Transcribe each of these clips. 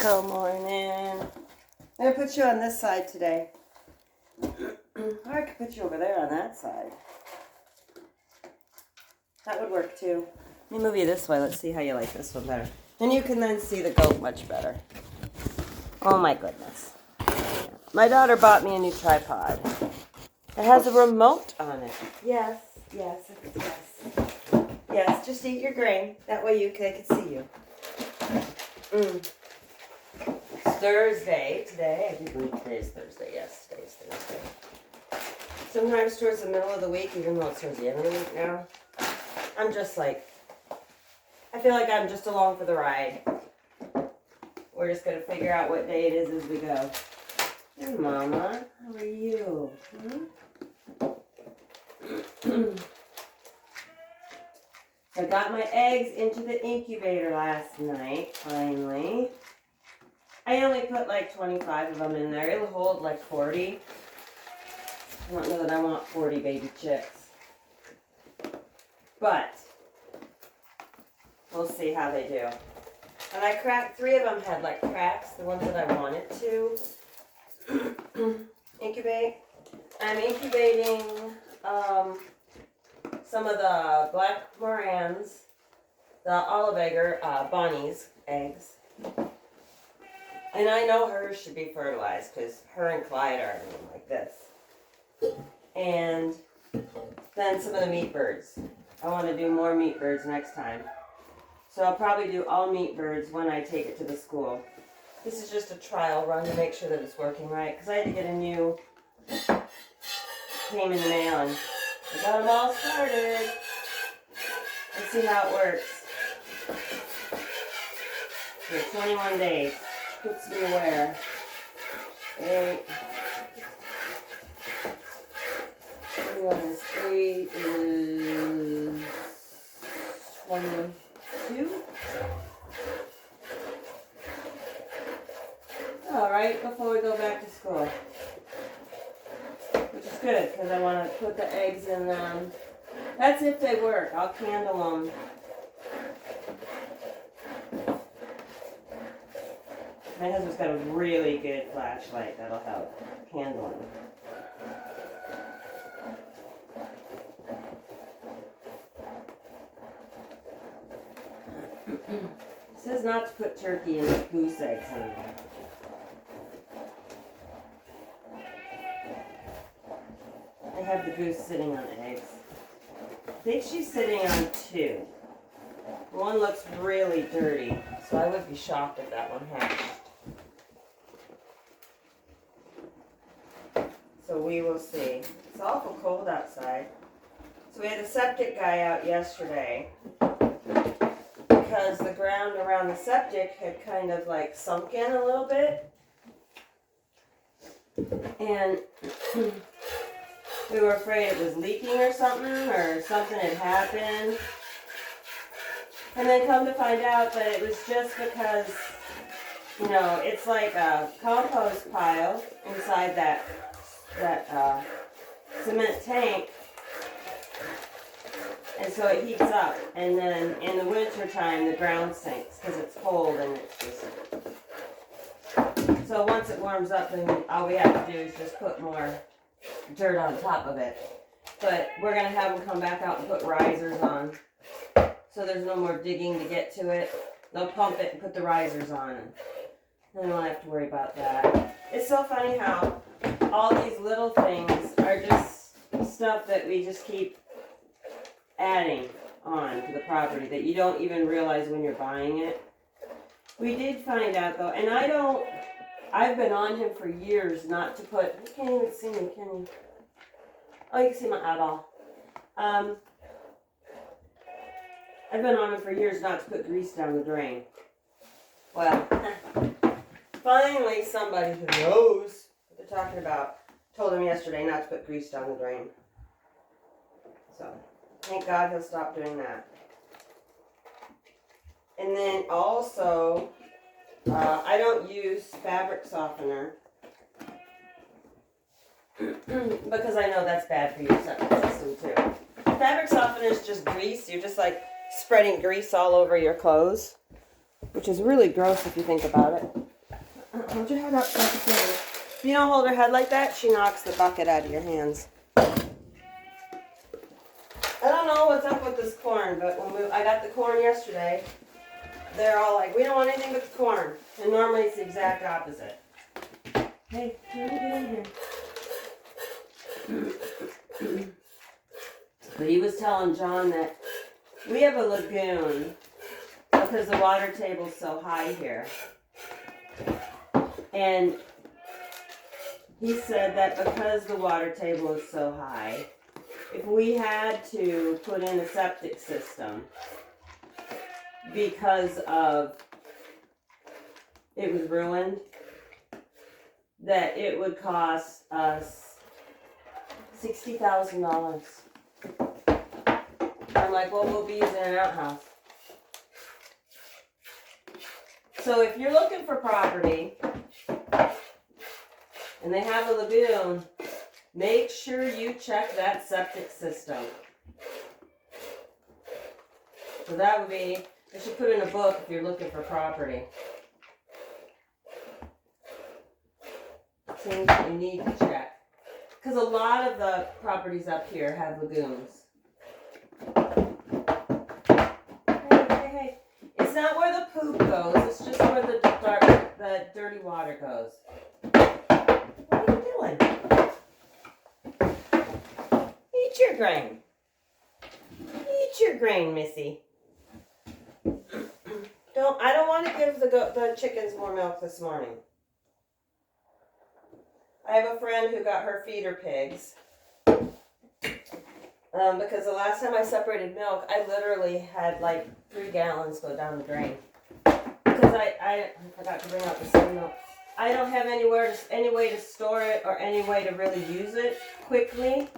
Good morning. I'm going to put you on this side today. Or I could put you over there on that side. That would work too. Let me move you this way. Let's see how you like this one better. And you can then see the goat much better. Oh my goodness. My daughter bought me a new tripod. It has a remote on it. Yes. Yes, just eat your grain. That way they can see you. It's Thursday today. I do believe today is Thursday. Yes, today is Thursday. Sometimes towards the middle of the week, even though it's towards the end of the week now, I'm just like, I feel like I'm just along for the ride. We're just going to figure out what day it is as we go. Hey, Mama. How are you? I got my eggs into the incubator last night, finally. I only put like 25 of them in there. It'll hold like 40. I don't know that I want 40 baby chicks. But we'll see how they do. And I cracked, 3 of them had like cracks, the ones that I wanted to incubate. I'm incubating some of the Black Morans, the olive egger, Bonnie's eggs. And I know hers should be fertilized because her and Clyde are like this. And then some of the meat birds. I want to do more meat birds next time. So I'll probably do all meat birds when I take it to the school. This is just a trial run to make sure that it's working right. Because I had to get a new, came in the mail and I got them all started. Let's see how it works. For 21 days. Puts me where? 8. 21 is 8 is 22. Alright, before we go back to school. Which is good, because I want to put the eggs in them. That's if they work. I'll candle them. My husband's got a really good flashlight that'll help candling. It says not to put turkey and goose eggs in there. I have the goose sitting on eggs. I think she's sitting on 2. One looks really dirty, so I would be shocked if that one hatched. So we will see. It's awful cold outside. So we had a septic guy out yesterday because the ground around the septic had kind of like sunk in a little bit. And we were afraid it was leaking or something had happened. And then come to find out that it was just because, you know, it's like a compost pile inside that cement tank, and so it heats up, and then in the winter time the ground sinks because it's cold and it's just, so once it warms up then all we have to do is just put more dirt on top of it. But we're going to have them come back out and put risers on, so there's no more digging to get to it. They'll pump it and put the risers on, and then we won't have to worry about that. It's so funny how all these little things are just stuff that we just keep adding on to the property that you don't even realize when you're buying it. We did find out though, and I've been on him for years not to put, you can't even see me, can you? Oh, you can see my eyeball. I've been on him for years not to put grease down the drain. Well, finally somebody who knows what they're talking about told him yesterday not to put grease down the drain. So, thank God he'll stop doing that. And then also, I don't use fabric softener because I know that's bad for your septic system too. Fabric softener is just grease. You're just spreading grease all over your clothes, which is really gross if you think about it. Hold your head up so I can see you. If you don't hold her head like that, she knocks the bucket out of your hands. I don't know what's up with this corn, but I got the corn yesterday, they're all like, we don't want anything but the corn. And normally it's the exact opposite. Hey, let me get in here. But he was telling John that we have a lagoon because the water table's so high here. And he said that because the water table is so high, if we had to put in a septic system because of it was ruined, that it would cost us $60,000. I'm like, well, we'll be using an outhouse. So if you're looking for property and they have a lagoon, make sure you check that septic system. So that would be, I should put in a book if you're looking for property. Things that you need to check. Because a lot of the properties up here have lagoons. Hey. It's not where the poop goes, it's just where the dirty water goes. What are you doing? Eat your grain. Eat your grain, Missy. I don't want to give the chickens more milk this morning. I have a friend who got her feeder pigs. Because the last time I separated milk, I literally had like 3 gallons go down the drain. Because I forgot to bring out the soy milk. I don't have any way to store it or any way to really use it quickly.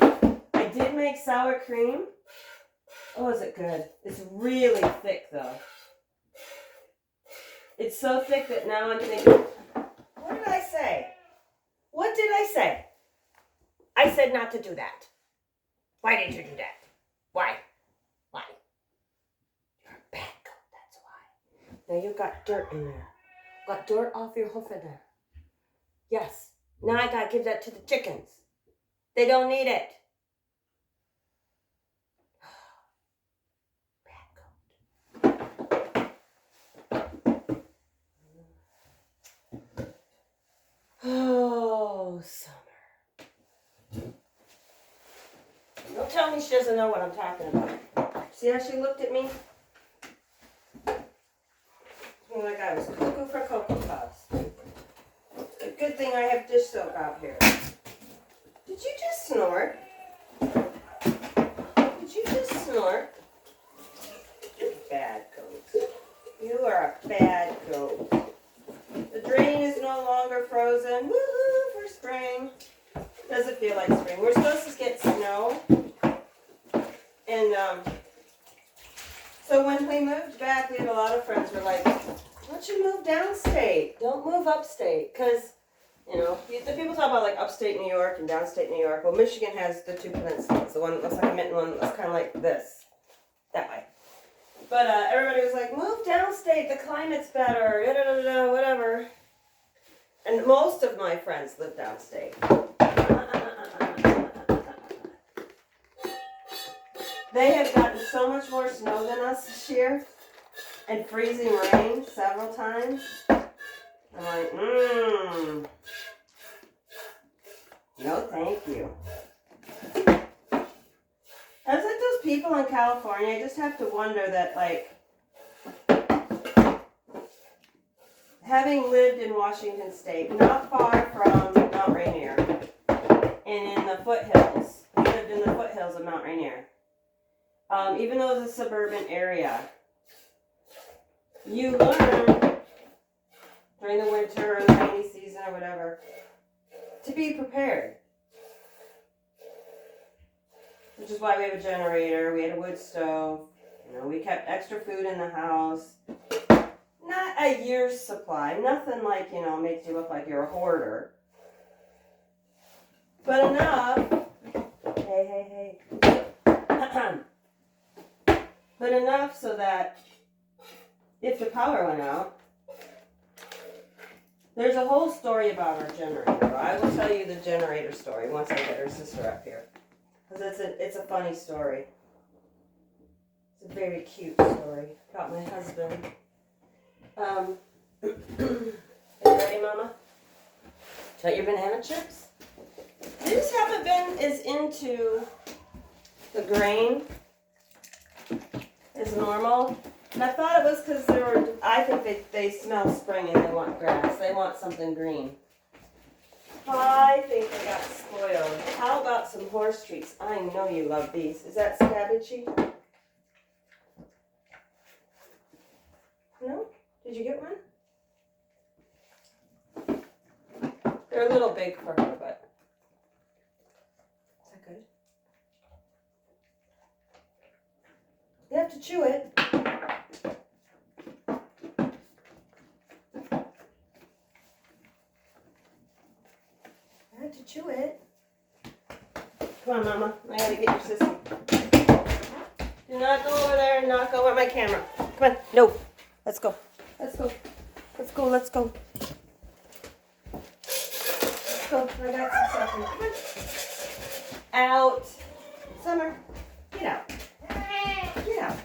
I did make sour cream. Oh, is it good? It's really thick though. It's so thick that now I'm thinking, what did I say? What did I say? I said not to do that. Why did you do that? Why? Why? You're a bad goat, that's why. Now you got dirt in there. Got dirt off your hoof in there. Yes. Now I gotta give that to the chickens. They don't need it. Oh, summer. Don't tell me she doesn't know what I'm talking about. See how she looked at me? Like I was cuckoo for Cocoa Puffs. Good thing I have dish soap out here. Did you just snort? Did you just snort? You're a bad goat. You are a bad goat. The drain is no longer frozen. Woohoo for spring. Doesn't feel like spring. We're supposed to get snow. And so when we moved back, we had a lot of friends who were like, why don't you move downstate? Don't move upstate. Because, you know, the people talk about like upstate New York and downstate New York. Well, Michigan has the 2 peninsulas. The one that looks like a mitten, one that looks kind of like this. That way. But everybody was like, move downstate, the climate's better, whatever. And most of my friends live downstate. They have gotten so much more snow than us this year, and freezing rain several times. I'm like, no thank you. I was like those people in California, I just have to wonder that, like, having lived in Washington State, not far from Mount Rainier, and in the foothills, we lived in the foothills of Mount Rainier. Even though it's a suburban area, you learn during the winter or the rainy season or whatever to be prepared. Which is why we have a generator, we had a wood stove, you know, we kept extra food in the house. Not a year's supply, nothing like, you know, makes you look like you're a hoarder. But enough, hey. But enough so that if the power went out. There's a whole story about our generator. I will tell you the generator story once I get her sister up here. Because it's a funny story. It's a very cute story about my husband. Are you ready, Mama? Tell your banana chips? I just haven't been as into the grain as normal. And I thought it was because I think they smell spring and they want grass. They want something green. I think they got spoiled. How about some horse treats? I know you love these. Is that cabbagey? No? Did you get one? They're a little big for her, but is that good? You have to chew it. I have to chew it. Come on, Mama. I gotta get your sissy. Do not go over there and knock over my camera. Come on. No. Let's go. Let's go. Let's go. Let's go. Let's go. I got some stuff. Come on. Out. Summer. Get out. Get out.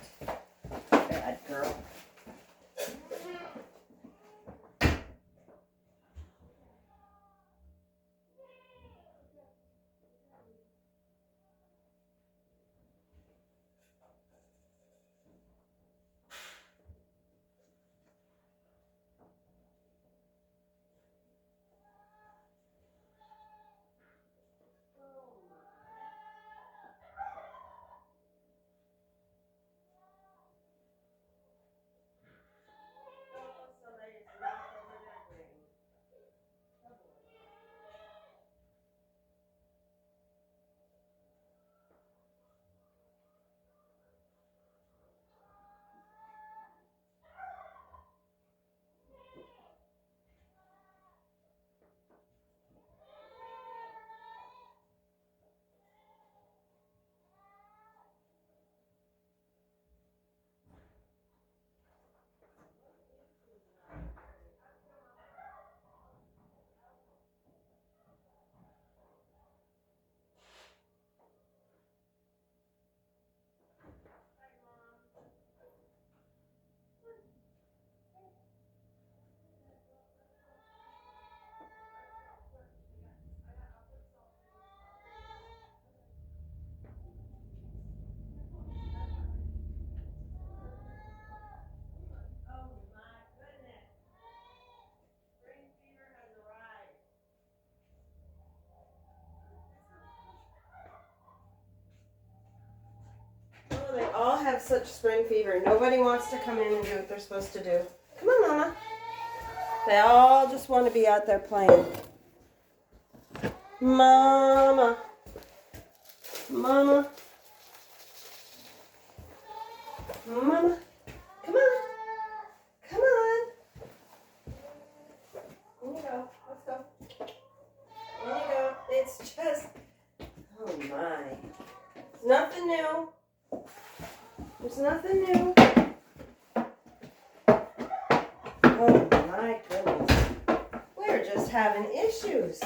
Bad girl. Oh, they all have such spring fever. Nobody wants to come in and do what they're supposed to do. Come on, Mama. They all just want to be out there playing. Mama. Mama. Mama. Come on. Come on. Here you go. Let's go. There you go. It's just, oh my. It's nothing new. There's nothing new. Oh my goodness. We're just having issues.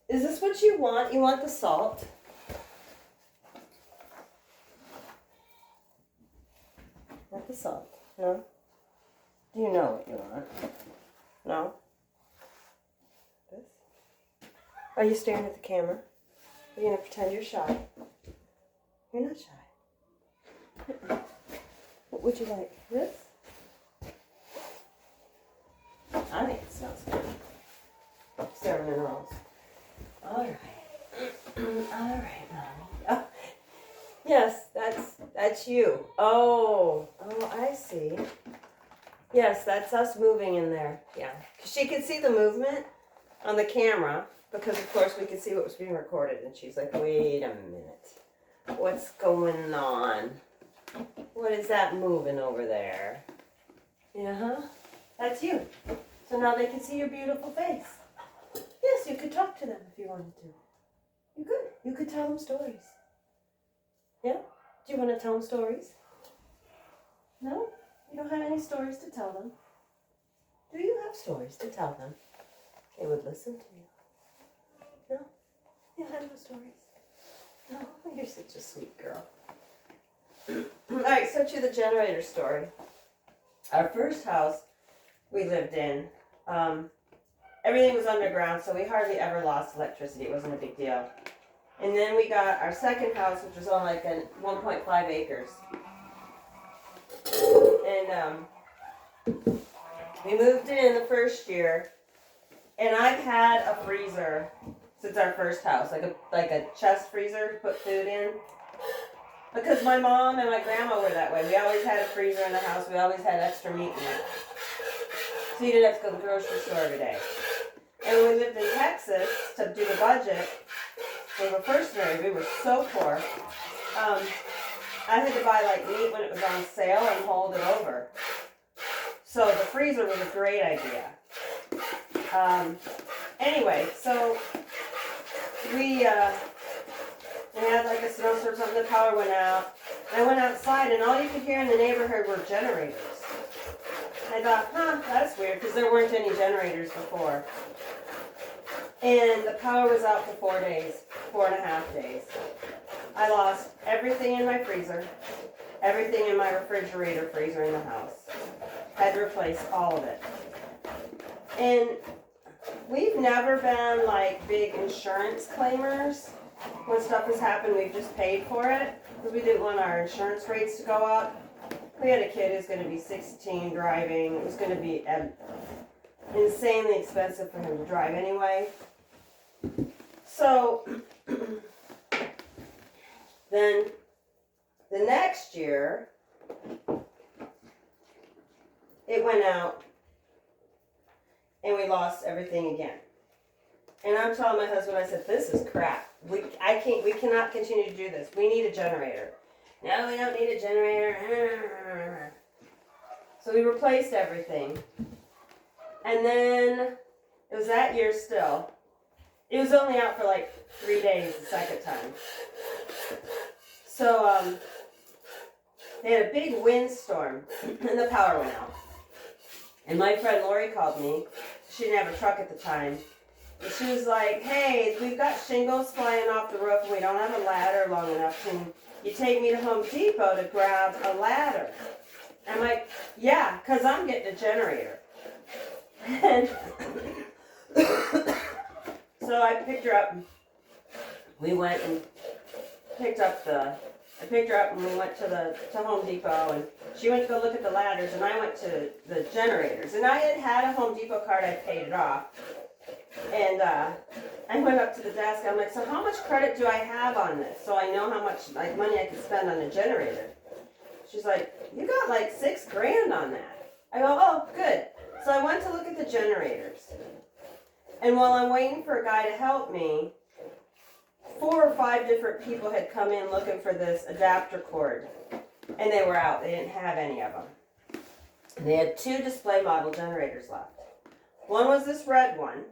Is this what you want? You want the salt? Not the salt. No? Do you know what you want? No? This? Are you staring at the camera? Are you going to pretend you're shy? You're not shy. What would you like? This? I think it smells good. Cinnamon rolls. All right. All right, Mommy. Oh, yes, that's you. Oh, I see. Yes, that's us moving in there. Yeah. She could see the movement on the camera because, of course, we could see what was being recorded. And she's like, wait a minute. What's going on? What is that moving over there? Yeah, that's you. So now they can see your beautiful face. Yes, you could talk to them if you wanted to. You could. You could tell them stories. Yeah? Do you want to tell them stories? No? You don't have any any stories to tell them? Do you have stories to tell them? They would listen to you. No? You have no stories? No? You're such a sweet girl. Alright, so to the generator story. Our first house we lived in, everything was underground, so we hardly ever lost electricity. It wasn't a big deal. And then we got our second house, which was on like 1.5 acres. And we moved in the first year, and I've had a freezer since our first house, like a chest freezer to put food in. Because my mom and my grandma were that way. We always had a freezer in the house. We always had extra meat in it. So you didn't have to go to the grocery store every day. And when we lived in Texas to do the budget, when we were first married, we were so poor. I had to buy like meat when it was on sale and hold it over. So the freezer was a great idea. Anyway, so we had like a snowstorm or something, the power went out. I went outside and all you could hear in the neighborhood were generators. I thought, that's weird, because there weren't any generators before. And the power was out for 4 days, 4.5 days. I lost everything in my freezer, everything in my refrigerator freezer in the house. Had to replace all of it. And we've never been like big insurance claimers. When stuff has happened, we've just paid for it because we didn't want our insurance rates to go up. We had a kid who's going to be 16 driving. It was going to be insanely expensive for him to drive anyway. So then the next year, it went out and we lost everything again. And I'm telling my husband, I said, this is crap. We cannot continue to do this. We need a generator. No, we don't need a generator. So we replaced everything. And then it was that year still. It was only out for like 3 days the second time. So they had a big windstorm and the power went out. And my friend Lori called me. She didn't have a truck at the time. And she was like, hey, we've got shingles flying off the roof and we don't have a ladder long enough. Can you take me to Home Depot to grab a ladder? I'm like, yeah, because I'm getting a generator. And so I picked her up. We went and I picked her up and we went to Home Depot, and she went to go look at the ladders and I went to the generators. And I had a Home Depot card, I paid it off. And I went up to the desk, I'm like, so how much credit do I have on this? So I know how much like money I can spend on a generator. She's like, you got like $6,000 on that. I go, oh, good. So I went to look at the generators. And while I'm waiting for a guy to help me, 4 or 5 different people had come in looking for this adapter cord. And they were out. They didn't have any of them. And they had 2 display model generators left. One was this red one.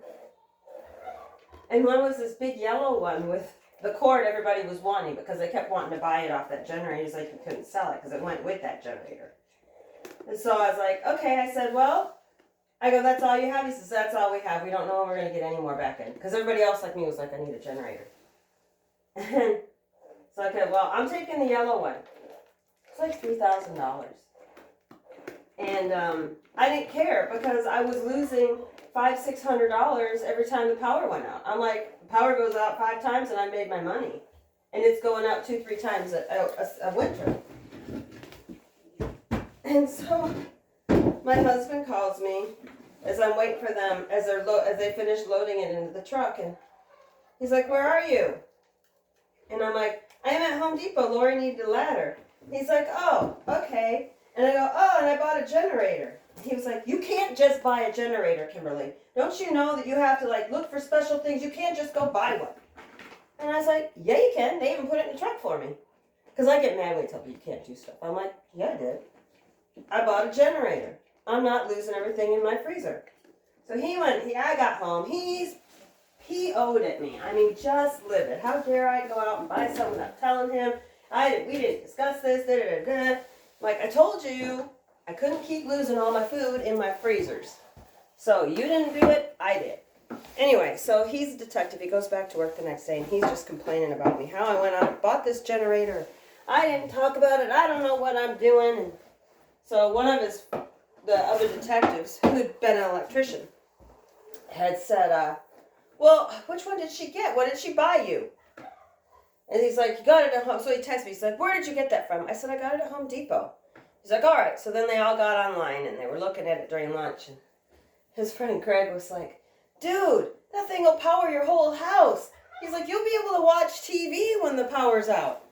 And one was this big yellow one with the cord everybody was wanting because they kept wanting to buy it off that generator. He's like, you couldn't sell it because it went with that generator. And so I was like, okay. I said, well, I go, that's all you have? He says, that's all we have. We don't know when we're going to get any more back in. Because everybody else like me was like, I need a generator. And so, okay, well, I'm taking the yellow one. It's like $3,000. And I didn't care because I was losing $500-600 every time the power went out. I'm like, the power goes out 5 times and I made my money. And it's going out 2-3 times a winter. And so my husband calls me as I'm waiting for them, as they finish loading it into the truck. And he's like, where are you? And I'm like, I am at Home Depot. Lori needed a ladder. He's like, oh, okay. And I go, oh, and I bought a generator. He was like, you can't just buy a generator, Kimberly. Don't you know that you have to like look for special things? You can't just go buy one. And I was like, yeah, you can. They even put it in the truck for me. Because I get mad when they tell me you can't do stuff. I'm like, yeah, I did. I bought a generator. I'm not losing everything in my freezer. So I got home. He owed it me. I mean, just livid. How dare I go out and buy something without telling him? We didn't discuss this. Da, da, da, da. Like, I told you I couldn't keep losing all my food in my freezers. So you didn't do it, I did. Anyway, so he's a detective. He goes back to work the next day, and he's just complaining about me. How I went out and bought this generator. I didn't talk about it. I don't know what I'm doing. And so one of the other detectives, who had been an electrician, had said, well, which one did she get? What did she buy you? And he's like, you got it at home. So he texted me. He's like, where did you get that from? I said, I got it at Home Depot. He's like, all right. So then they all got online, and they were looking at it during lunch. And his friend Greg was like, dude, that thing will power your whole house. He's like, you'll be able to watch TV when the power's out.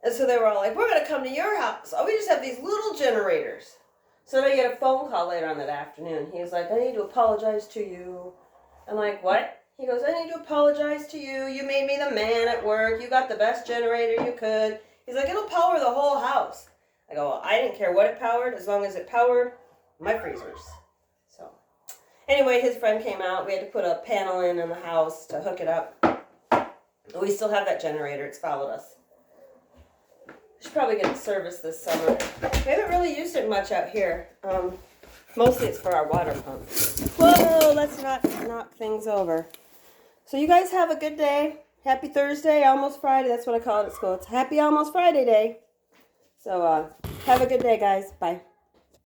And so they were all like, we're going to come to your house. Oh, we just have these little generators. So then I get a phone call later on that afternoon. He was like, I need to apologize to you. I'm like, what? He goes, I need to apologize to you. You made me the man at work. You got the best generator you could. He's like, it'll power the whole house. I go, well, I didn't care what it powered as long as it powered my freezers. So anyway, his friend came out. We had to put a panel in the house to hook it up. We still have that generator. It's followed us. Should probably get it serviced this summer. We haven't really used it much out here. Mostly it's for our water pump. Whoa, let's not knock things over. So you guys have a good day. Happy Thursday, almost Friday. That's what I call it at school. It's Happy Almost Friday Day. So have a good day, guys. Bye.